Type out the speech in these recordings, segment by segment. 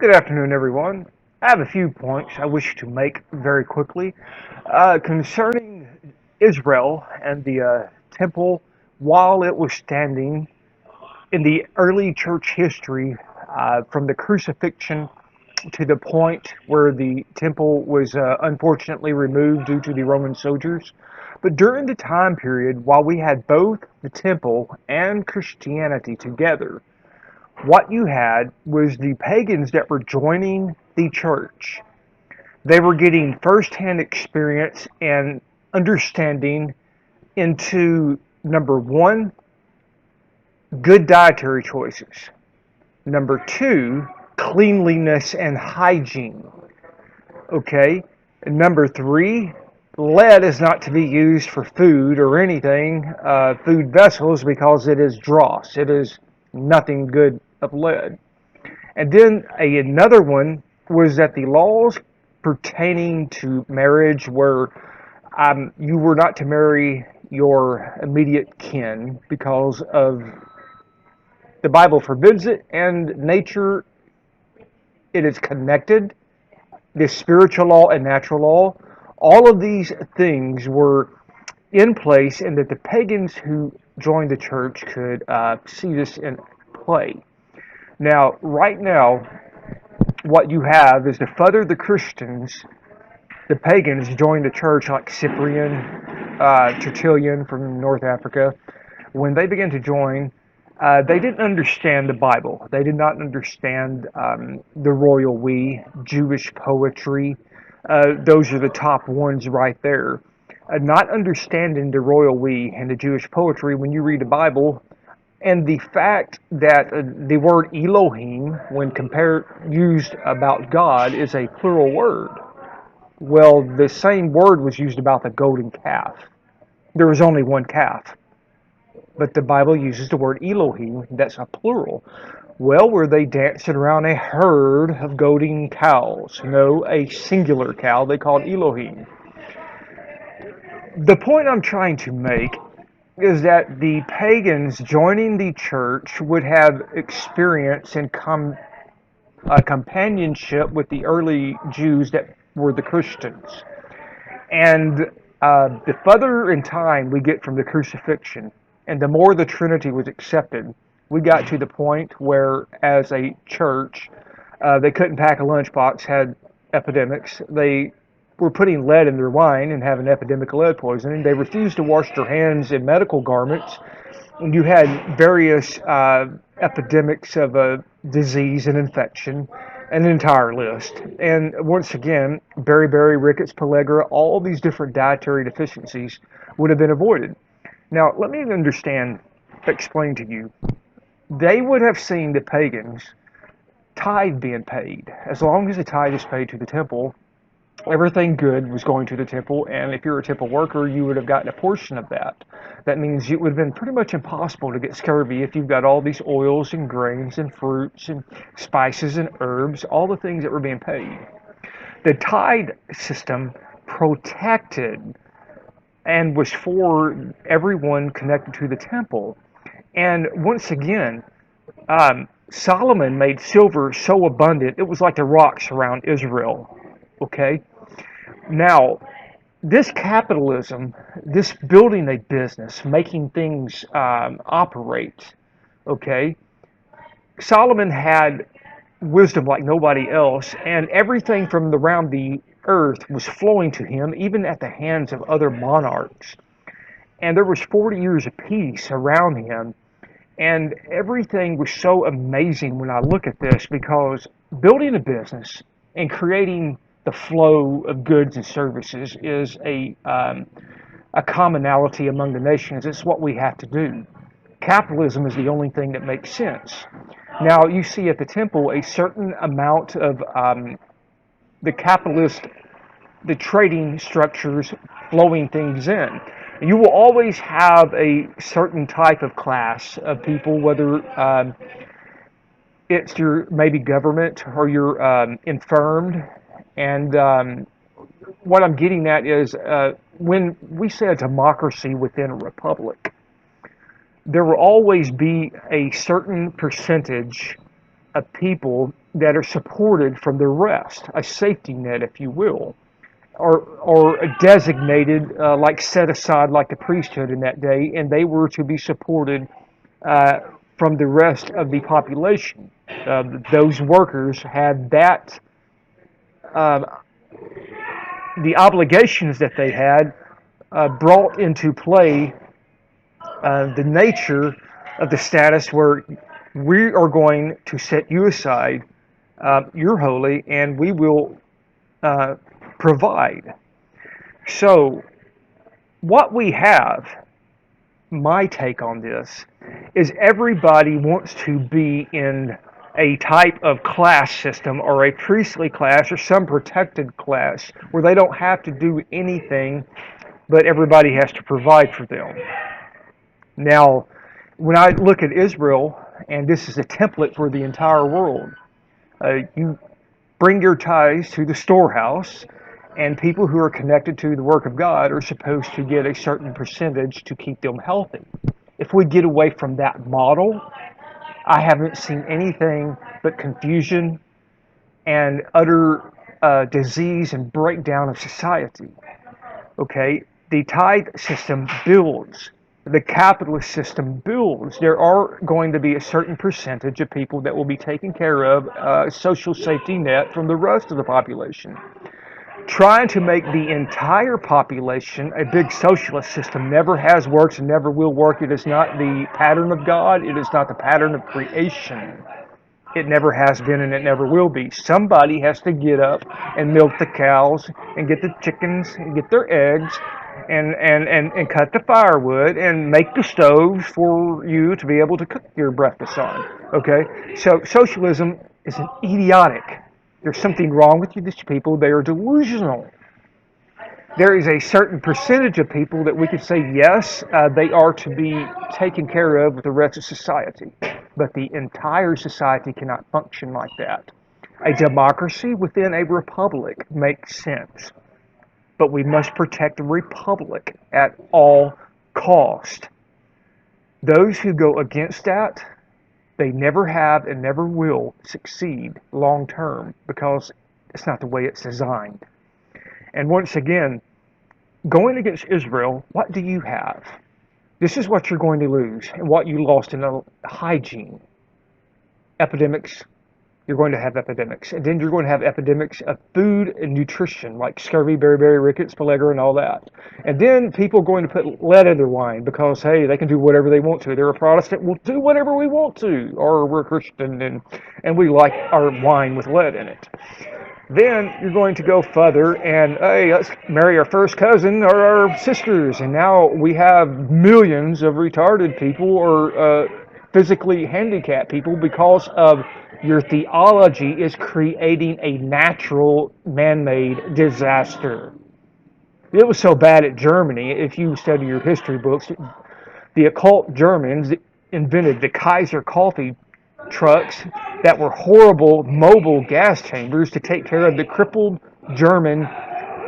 Good afternoon, everyone. I have a few points I wish to make very quickly concerning Israel and the temple while it was standing in the early church history, from the crucifixion to the point where the temple was unfortunately removed due to the Roman soldiers. But during the time period while we had both the temple and Christianity together, what you had was the pagans that were joining the church. They were getting firsthand experience and understanding into number one, good dietary choices. Number two, cleanliness and hygiene. Okay. And number three, lead is not to be used for food or anything, food vessels, because it is dross. It is nothing good of lead. And then another one was that the laws pertaining to marriage were you were not to marry your immediate kin because of the Bible forbids it, and nature, it is connected. The spiritual law and natural law, all of these things were in place, and that the pagans who joined the church could see this in play. Now, right now, what you have is the further the Christians, the pagans, joined the church, like Cyprian, Tertullian from North Africa. When they began to join, they didn't understand the Bible. They did not understand the royal we, Jewish poetry. Those are the top ones right there. Not understanding the royal we and the Jewish poetry, when you read the Bible, and the fact that the word Elohim, when used about God, is a plural word. Well, the same word was used about the golden calf. There was only one calf, but the Bible uses the word Elohim. That's a plural. Well, were they dancing around a herd of golden cows? No, a singular cow they called Elohim. The point I'm trying to make is that the pagans joining the church would have experience and companionship with the early Jews that were the Christians. And the further in time we get from the crucifixion, and the more the Trinity was accepted, we got to the point where, as a church, they couldn't pack a lunchbox, had epidemics. They were putting lead in their wine and having epidemic lead poisoning. They refused to wash their hands in medical garments. And you had various epidemics of disease and infection, an entire list. And once again, beriberi, rickets, pellagra, all these different dietary deficiencies would have been avoided. Now, let me explain to you. They would have seen the pagans tithe being paid. As long as the tithe is paid to the temple, everything good was going to the temple, and if you're a temple worker, you would have gotten a portion of that. That means it would have been pretty much impossible to get scurvy if you've got all these oils and grains and fruits and spices and herbs, all the things that were being paid. The tithe system protected and was for everyone connected to the temple. And once again, Solomon made silver so abundant, it was like the rocks around Israel. Okay? Now, this capitalism, this building a business, making things operate, okay? Solomon had wisdom like nobody else, and everything from around the earth was flowing to him, even at the hands of other monarchs. And there was 40 years of peace around him, and everything was so amazing when I look at this, because building a business and creating the flow of goods and services is a commonality among the nations. It's what we have to do. Capitalism is the only thing that makes sense. Now, you see at the temple a certain amount of the trading structures flowing things in. You will always have a certain type of class of people, whether it's your maybe government or you're infirmed. And what I'm getting at is when we say a democracy within a republic, there will always be a certain percentage of people that are supported from the rest, a safety net, if you will, or designated, like set aside like the priesthood in that day, and they were to be supported uh, from the rest of the population. Those workers had that, uh, the obligations that they had brought into play the nature of the status where we are going to set you aside, you're holy, and we will uh, provide. So, what we have, my take on this, is everybody wants to be in a type of class system or a priestly class or some protected class where they don't have to do anything, but everybody has to provide for them. Now, when I look at Israel, and this is a template for the entire world, you bring your tithes to the storehouse, and people who are connected to the work of God are supposed to get a certain percentage to keep them healthy. If we get away from that model, I haven't seen anything but confusion and utter disease and breakdown of society. Okay, the tithe system builds. The capitalist system builds. There are going to be a certain percentage of people that will be taken care of, social safety net from the rest of the population. Trying to make the entire population a big socialist system never has worked and never will work. It is not the pattern of God. It is not the pattern of creation. It never has been and it never will be. Somebody has to get up and milk the cows and get the chickens and get their eggs and cut the firewood and make the stoves for you to be able to cook your breakfast on. Okay? So socialism is an idiotic. There's something wrong with you, these people. They are delusional. There is a certain percentage of people that we could say, yes, they are to be taken care of with the rest of society. But the entire society cannot function like that. A democracy within a republic makes sense. But we must protect the republic at all cost. Those who go against that, they never have and never will succeed long term because it's not the way it's designed. And once again, going against Israel, what do you have? This is what you're going to lose and what you lost in hygiene. Epidemics, you're going to have epidemics. And then you're going to have epidemics of food and nutrition, like scurvy, beriberi, rickets, pellagra, and all that. And then people are going to put lead in their wine because, hey, they can do whatever they want to. They're a Protestant, we'll do whatever we want to. Or we're a Christian, and we like our wine with lead in it. Then you're going to go further and, hey, let's marry our first cousin or our sisters. And now we have millions of retarded people or physically handicapped people because of your theology is creating a natural man-made disaster. It was so bad at Germany, if you study your history books, the occult Germans invented the Kaiser coffee trucks that were horrible mobile gas chambers to take care of the crippled German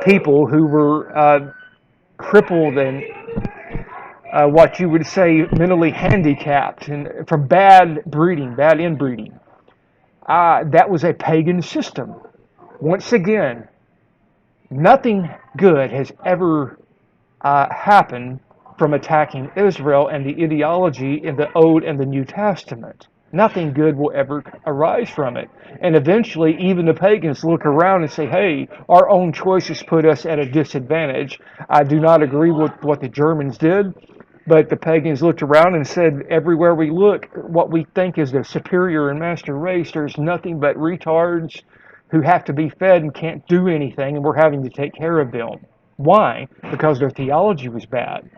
people who were crippled and what you would say mentally handicapped and from bad breeding, bad inbreeding. That was a pagan system. Once again, nothing good has ever happened from attacking Israel and the ideology in the Old and the New Testament. Nothing good will ever arise from it. And eventually, even the pagans look around and say, hey, our own choices put us at a disadvantage. I do not agree with what the Germans did, but the pagans looked around and said, everywhere we look, what we think is the superior and master race, there's nothing but retards who have to be fed and can't do anything, and we're having to take care of them. Why? Because their theology was bad.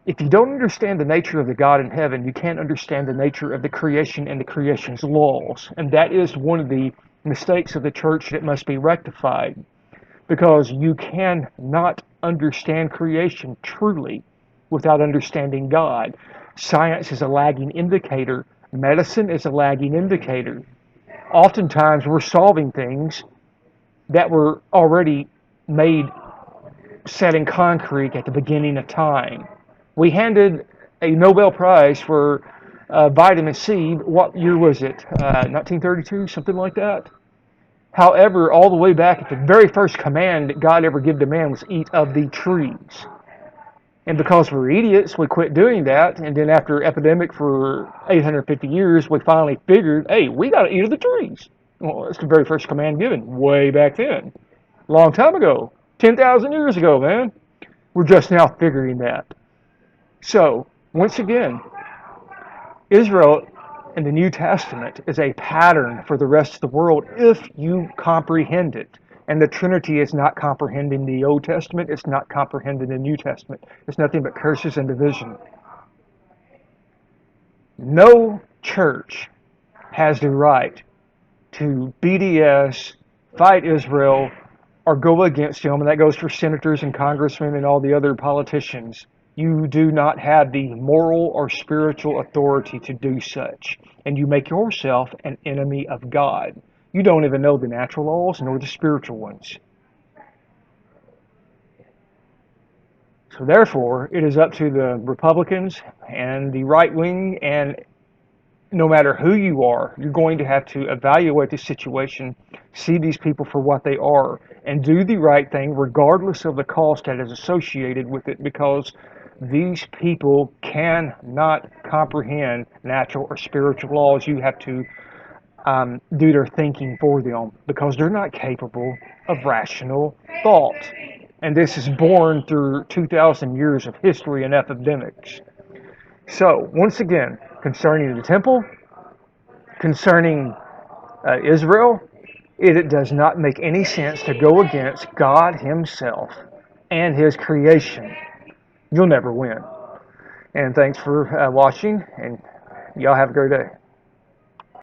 If you don't understand the nature of the God in heaven, you can't understand the nature of the creation and the creation's laws. And that is one of the mistakes of the church that must be rectified. Because you cannot understand creation truly without understanding God. Science is a lagging indicator. Medicine is a lagging indicator. Oftentimes we're solving things that were already made, set in concrete at the beginning of time. We handed a Nobel Prize for vitamin C. What year was it? 1932, something like that. However, all the way back at the very first command that God ever gave to man was eat of the trees. And because we're idiots, we quit doing that. And then after epidemic for 850 years, we finally figured, hey, we got to eat of the trees. Well, that's the very first command given way back then. Long time ago. 10,000 years ago, man. We're just now figuring that. So, once again, Israel in the New Testament is a pattern for the rest of the world if you comprehend it. And the Trinity is not comprehending the Old Testament, it's not comprehending the New Testament. It's nothing but curses and division. No church has the right to BDS, fight Israel, or go against them, and that goes for senators and congressmen and all the other politicians. You do not have the moral or spiritual authority to do such, and you make yourself an enemy of God. You don't even know the natural laws nor the spiritual ones. So therefore, it is up to the Republicans and the right wing, and no matter who you are, you're going to have to evaluate the situation, see these people for what they are, and do the right thing regardless of the cost that is associated with it, because these people cannot comprehend natural or spiritual laws. You have to do their thinking for them because they're not capable of rational thought. And this is born through 2,000 years of history and epidemics. So, once again, concerning the temple, concerning Israel, it does not make any sense to go against God Himself and His creation. You'll never win. And thanks for watching, and y'all have a great day.